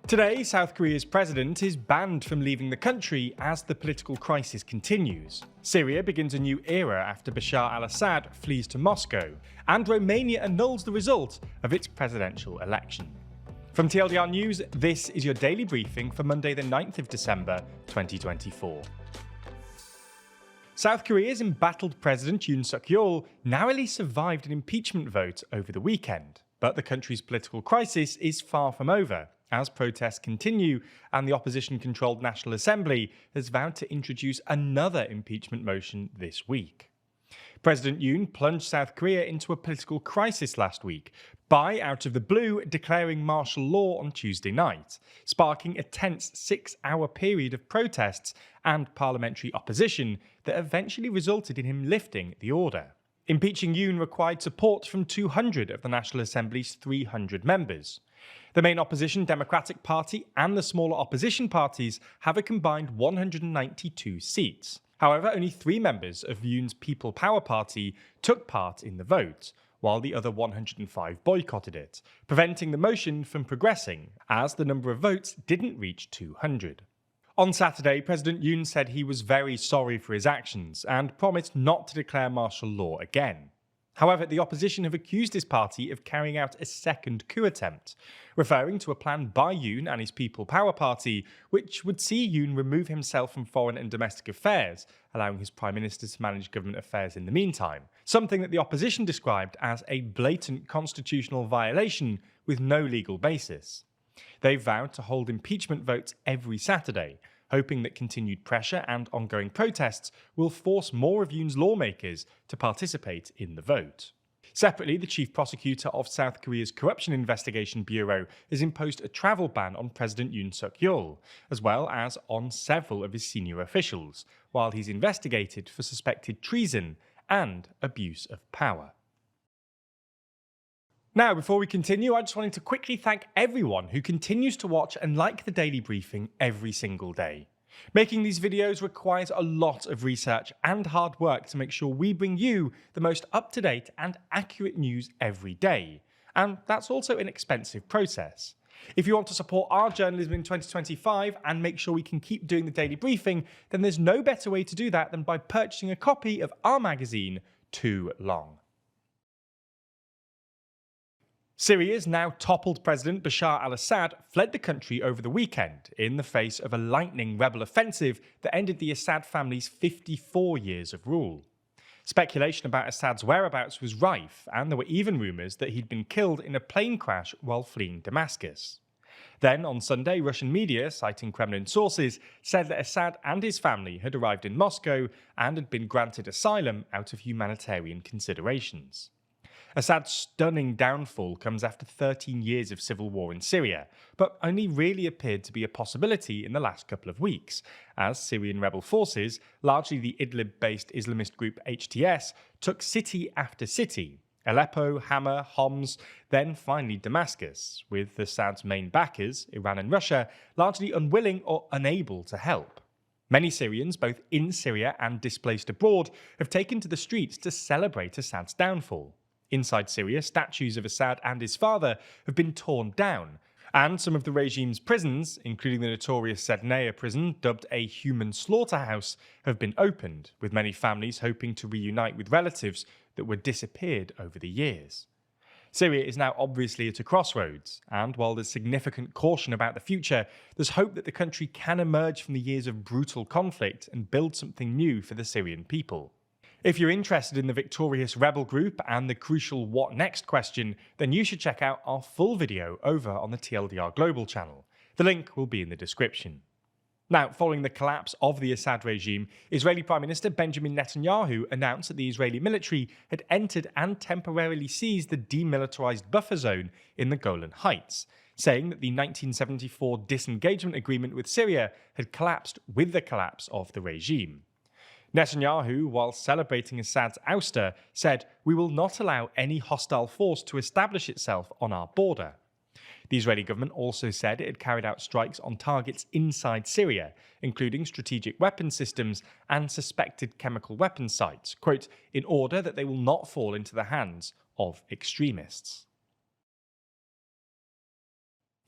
Today, South Korea's president is banned from leaving the country as the political crisis continues. Syria begins a new era after Bashar al-Assad flees to Moscow, and Romania annuls the result of its presidential election. From TLDR News, this is your daily briefing for Monday the 9th of December 2024. South Korea's embattled president Yoon Suk Yeol narrowly survived an impeachment vote over the weekend, but the country's political crisis is far from over, as protests continue and the opposition-controlled National Assembly has vowed to introduce another impeachment motion this week. President Yoon plunged South Korea into a political crisis last week by, out of the blue, declaring martial law on Tuesday night, sparking a tense 6-hour period of protests and parliamentary opposition that eventually resulted in him lifting the order. Impeaching Yoon required support from 200 of the National Assembly's 300 members. The main opposition Democratic Party and the smaller opposition parties have a combined 192 seats. However, only 3 members of Yoon's People Power Party took part in the vote, while the other 105 boycotted it, preventing the motion from progressing, as the number of votes didn't reach 200. On Saturday, President Yoon said he was very sorry for his actions and promised not to declare martial law again. However, the opposition have accused his party of carrying out a second coup attempt, referring to a plan by Yoon and his People Power Party, which would see Yoon remove himself from foreign and domestic affairs, allowing his Prime Minister to manage government affairs in the meantime, something that the opposition described as a blatant constitutional violation with no legal basis. They vowed to hold impeachment votes every Saturday, hoping that continued pressure and ongoing protests will force more of Yoon's lawmakers to participate in the vote. Separately, the chief prosecutor of South Korea's Corruption Investigation Bureau has imposed a travel ban on President Yoon Suk Yeol, as well as on several of his senior officials, while he's investigated for suspected treason and abuse of power. Now, before we continue, I just wanted to quickly thank everyone who continues to watch and like the daily briefing every single day. Making these videos requires a lot of research and hard work to make sure we bring you the most up-to-date and accurate news every day. And that's also an expensive process. If you want to support our journalism in 2025 and make sure we can keep doing the daily briefing, then there's no better way to do that than by purchasing a copy of our magazine, Too Long. Syria's now toppled President Bashar al-Assad fled the country over the weekend in the face of a lightning rebel offensive that ended the Assad family's 54 years of rule. Speculation about Assad's whereabouts was rife, and there were even rumours that he'd been killed in a plane crash while fleeing Damascus. Then, on Sunday, Russian media, citing Kremlin sources, said that Assad and his family had arrived in Moscow and had been granted asylum out of humanitarian considerations. Assad's stunning downfall comes after 13 years of civil war in Syria, but only really appeared to be a possibility in the last couple of weeks, as Syrian rebel forces, largely the Idlib-based Islamist group HTS, took city after city: Aleppo, Hama, Homs, then finally Damascus, with Assad's main backers, Iran and Russia, largely unwilling or unable to help. Many Syrians, both in Syria and displaced abroad, have taken to the streets to celebrate Assad's downfall. Inside Syria, statues of Assad and his father have been torn down, and some of the regime's prisons, including the notorious Sednaya prison, dubbed a human slaughterhouse, have been opened, with many families hoping to reunite with relatives that were disappeared over the years. Syria is now obviously at a crossroads, and while there's significant caution about the future, there's hope that the country can emerge from the years of brutal conflict and build something new for the Syrian people. If you're interested in the victorious rebel group and the crucial what next question, then you should check out our full video over on the TLDR Global channel. The link will be in the description. Now, following the collapse of the Assad regime, Israeli Prime Minister Benjamin Netanyahu announced that the Israeli military had entered and temporarily seized the demilitarized buffer zone in the Golan Heights, saying that the 1974 disengagement agreement with Syria had collapsed with the collapse of the regime. Netanyahu, while celebrating Assad's ouster, said, "We will not allow any hostile force to establish itself on our border." The Israeli government also said it had carried out strikes on targets inside Syria, including strategic weapon systems and suspected chemical weapons sites, quote, "in order that they will not fall into the hands of extremists."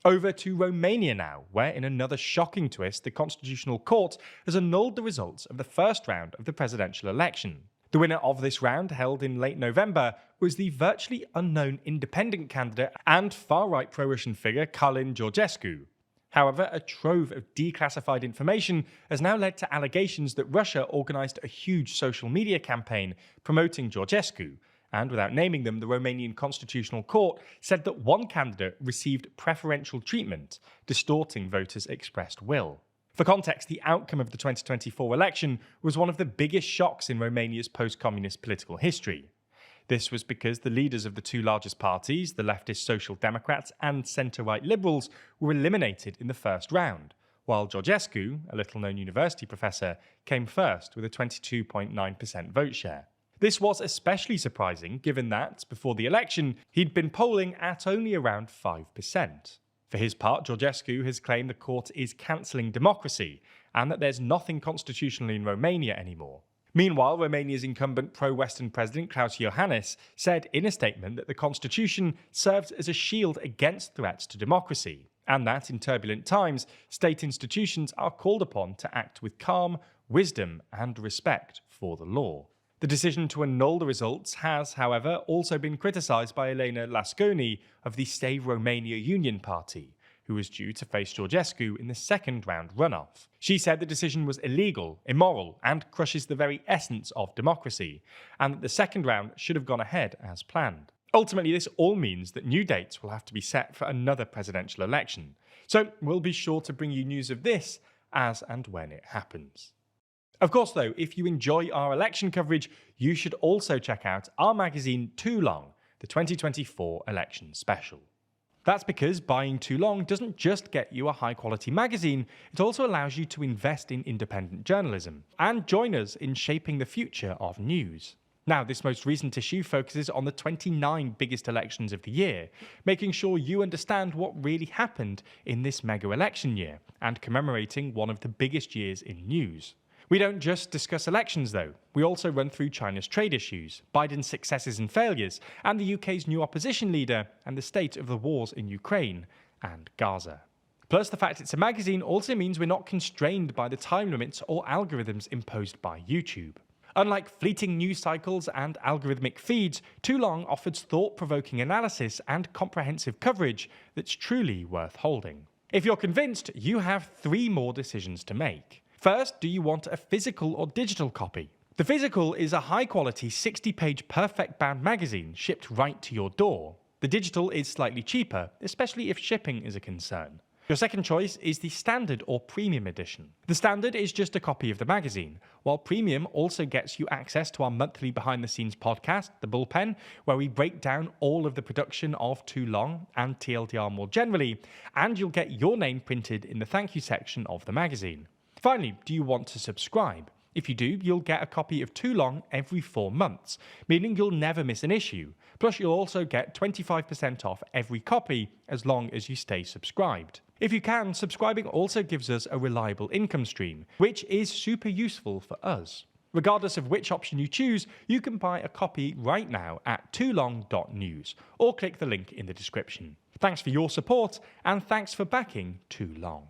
Over to Romania now, where in another shocking twist, the Constitutional Court has annulled the results of the first round of the presidential election. The winner of this round, held in late November, was the virtually unknown independent candidate and far-right pro-Russian figure Călin Georgescu. However, a trove of declassified information has now led to allegations that Russia organised a huge social media campaign promoting Georgescu, and without naming them, the Romanian Constitutional Court said that one candidate received preferential treatment, distorting voters' expressed will. For context, the outcome of the 2024 election was one of the biggest shocks in Romania's post-communist political history. This was because the leaders of the two largest parties, the leftist Social Democrats and centre-right Liberals, were eliminated in the first round, while Georgescu, a little-known university professor, came first with a 22.9% vote share. This was especially surprising given that, before the election, he'd been polling at only around 5%. For his part, Georgescu has claimed the court is cancelling democracy and that there's nothing constitutional in Romania anymore. Meanwhile, Romania's incumbent pro-Western president Klaus Iohannis said in a statement that the constitution serves as a shield against threats to democracy, and that in turbulent times, state institutions are called upon to act with calm, wisdom, and respect for the law. The decision to annul the results has, however, also been criticised by Elena Lasconi of the Stay Romania Union Party, who was due to face Georgescu in the second round runoff. She said the decision was illegal, immoral, and crushes the very essence of democracy, and that the second round should have gone ahead as planned. Ultimately, this all means that new dates will have to be set for another presidential election. So we'll be sure to bring you news of this as and when it happens. Of course, though, if you enjoy our election coverage, you should also check out our magazine Too Long, the 2024 election special. That's because buying Too Long doesn't just get you a high-quality magazine, it also allows you to invest in independent journalism and join us in shaping the future of news. Now, this most recent issue focuses on the 29 biggest elections of the year, making sure you understand what really happened in this mega election year and commemorating one of the biggest years in news. We don't just discuss elections, though. We also run through China's trade issues, Biden's successes and failures, and the UK's new opposition leader, and the state of the wars in Ukraine and Gaza. Plus, the fact it's a magazine also means we're not constrained by the time limits or algorithms imposed by YouTube. Unlike fleeting news cycles and algorithmic feeds, Too Long offers thought-provoking analysis and comprehensive coverage that's truly worth holding. If you're convinced, you have 3 more decisions to make. First, do you want a physical or digital copy? The physical is a high-quality 60-page perfect-bound magazine shipped right to your door. The digital is slightly cheaper, especially if shipping is a concern. Your second choice is the standard or premium edition. The standard is just a copy of the magazine, while premium also gets you access to our monthly behind-the-scenes podcast, The Bullpen, where we break down all of the production of Too Long and TLDR more generally, and you'll get your name printed in the thank you section of the magazine. Finally, do you want to subscribe? If you do, you'll get a copy of Too Long every 4 months, meaning you'll never miss an issue. Plus, you'll also get 25% off every copy as long as you stay subscribed. If you can, subscribing also gives us a reliable income stream, which is super useful for us. Regardless of which option you choose, you can buy a copy right now at toolong.news or click the link in the description. Thanks for your support, and thanks for backing Too Long.